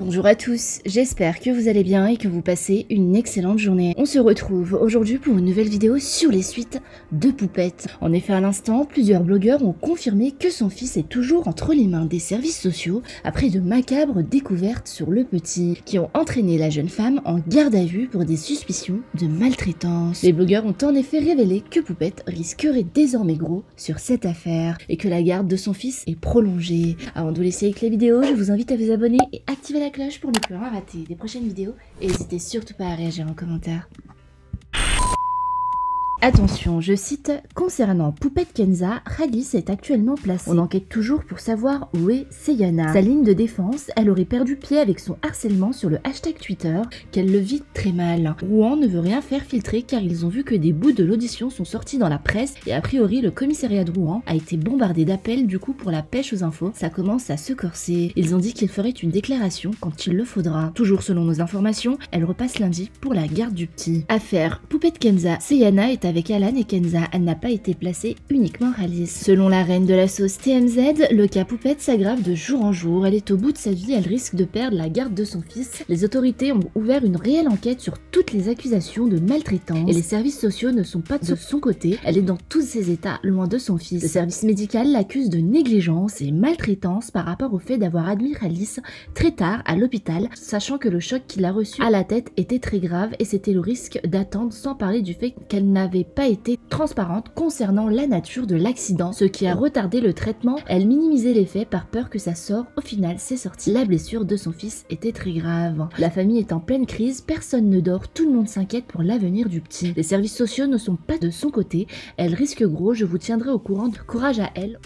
Bonjour à tous, j'espère que vous allez bien et que vous passez une excellente journée. On se retrouve aujourd'hui pour une nouvelle vidéo sur les suites de Poupette. En effet, à l'instant, plusieurs blogueurs ont confirmé que son fils est toujours entre les mains des services sociaux après de macabres découvertes sur le petit, qui ont entraîné la jeune femme en garde à vue pour des suspicions de maltraitance. Les blogueurs ont en effet révélé que Poupette risquerait désormais gros sur cette affaire et que la garde de son fils est prolongée. Avant de vous laisser avec les vidéos, je vous invite à vous abonner et activer la cloche pour ne plus rien rater des prochaines vidéos et n'hésitez surtout pas à réagir en commentaire. Attention, je cite, concernant Poupette Kenza, Ralice est actuellement placée. On enquête toujours pour savoir où est Seyana. Sa ligne de défense, elle aurait perdu pied avec son harcèlement sur le hashtag Twitter, qu'elle le vit très mal. Rouen ne veut rien faire filtrer car ils ont vu que des bouts de l'audition sont sortis dans la presse et a priori le commissariat de Rouen a été bombardé d'appels du coup pour la pêche aux infos. Ça commence à se corser. Ils ont dit qu'ils feraient une déclaration quand il le faudra. Toujours selon nos informations, elle repasse lundi pour la garde du petit. Affaire Poupette Kenza, Seyana est avec Alan et Kenza, elle n'a pas été placée uniquement Ralice. Selon la reine de la sauce TMZ, le cas Poupette s'aggrave de jour en jour, elle est au bout de sa vie, elle risque de perdre la garde de son fils. Les autorités ont ouvert une réelle enquête sur toutes les accusations de maltraitance et les services sociaux ne sont pas de son côté, elle est dans tous ses états loin de son fils. Le service médical l'accuse de négligence et maltraitance par rapport au fait d'avoir admis Ralice très tard à l'hôpital, sachant que le choc qu'il a reçu à la tête était très grave et c'était le risque d'attendre, sans parler du fait qu'elle n'avait pas été transparente concernant la nature de l'accident, ce qui a retardé le traitement. Elle minimisait les faits par peur que ça sorte. Au final, c'est sorti. La blessure de son fils était très grave. La famille est en pleine crise, personne ne dort, tout le monde s'inquiète pour l'avenir du petit. Les services sociaux ne sont pas de son côté, elle risque gros, je vous tiendrai au courant. Courage à elle.